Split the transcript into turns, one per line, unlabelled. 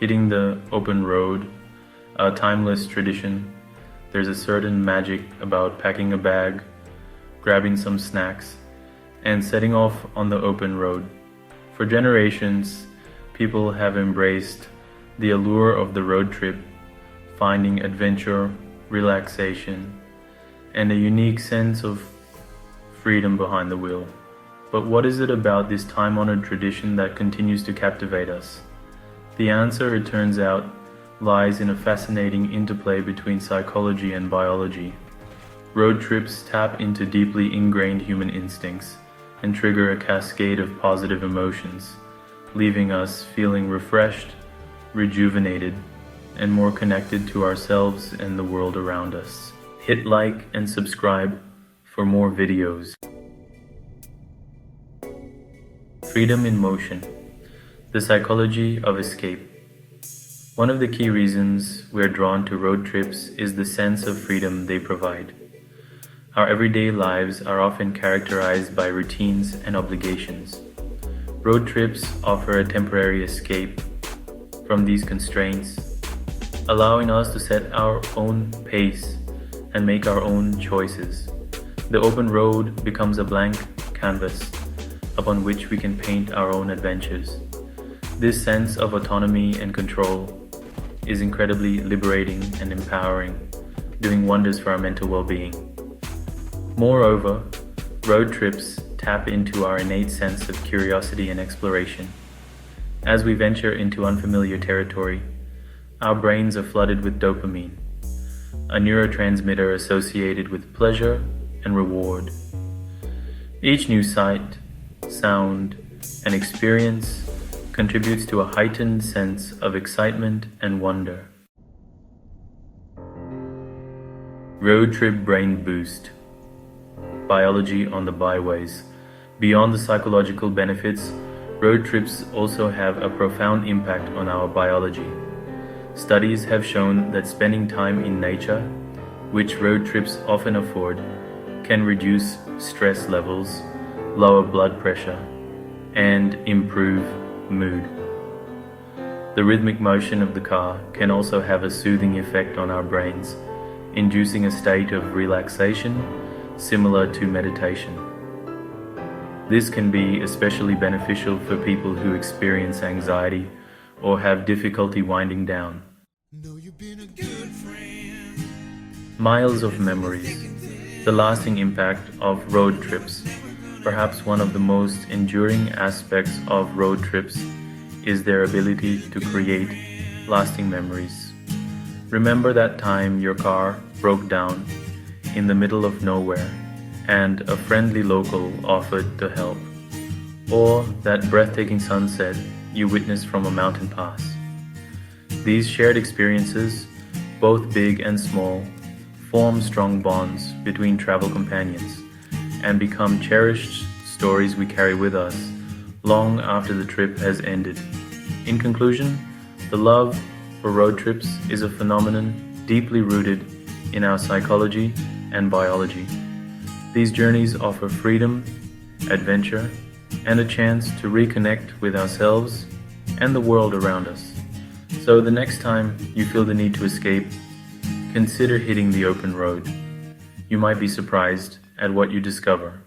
Hitting the open road, a timeless tradition. There's a certain magic about packing a bag, grabbing some snacks, and setting off on the open road. For generations, people have embraced the allure of the road trip, finding adventure, relaxation, and a unique sense of freedom behind the wheel. But what is it about this time-honored tradition that continues to captivate us? The answer, it turns out, lies in a fascinating interplay between psychology and biology. Road trips tap into deeply ingrained human instincts and trigger a cascade of positive emotions, leaving us feeling refreshed, rejuvenated, and more connected to ourselves and the world around us. Hit like and subscribe for more videos. Freedom in motion. The psychology of escape. One of the key reasons we're drawn to road trips is the sense of freedom they provide. Our everyday lives are often characterized by routines and obligations. Road trips offer a temporary escape from these constraints, allowing us to set our own pace and make our own choices. The open road becomes a blank canvas upon which we can paint our own adventures. This sense of autonomy and control is incredibly liberating and empowering, doing wonders for our mental well-being. Moreover, road trips tap into our innate sense of curiosity and exploration. As we venture into unfamiliar territory, our brains are flooded with dopamine, a neurotransmitter associated with pleasure and reward. Each new sight, sound, and experience contributes to a heightened sense of excitement and wonder. Road trip brain boost. Biology on the byways. Beyond the psychological benefits, road trips also have a profound impact on our biology. Studies have shown that spending time in nature, which road trips often afford, can reduce stress levels, lower blood pressure, and improve mood. The rhythmic motion of the car can also have a soothing effect on our brains, inducing a state of relaxation similar to meditation. This can be especially beneficial for people who experience anxiety or have difficulty winding down. Miles of memories. The lasting impact of road trips. Perhaps one of the most enduring aspects of road trips is their ability to create lasting memories. Remember that time your car broke down in the middle of nowhere and a friendly local offered to help, or that breathtaking sunset you witnessed from a mountain pass. These shared experiences, both big and small, form strong bonds between travel companions and become cherished stories we carry with us long after the trip has ended. In conclusion, the love for road trips is a phenomenon deeply rooted in our psychology and biology. These journeys offer freedom, adventure, and a chance to reconnect with ourselves and the world around us. So the next time you feel the need to escape, consider hitting the open road. You might be surprised at what you discover.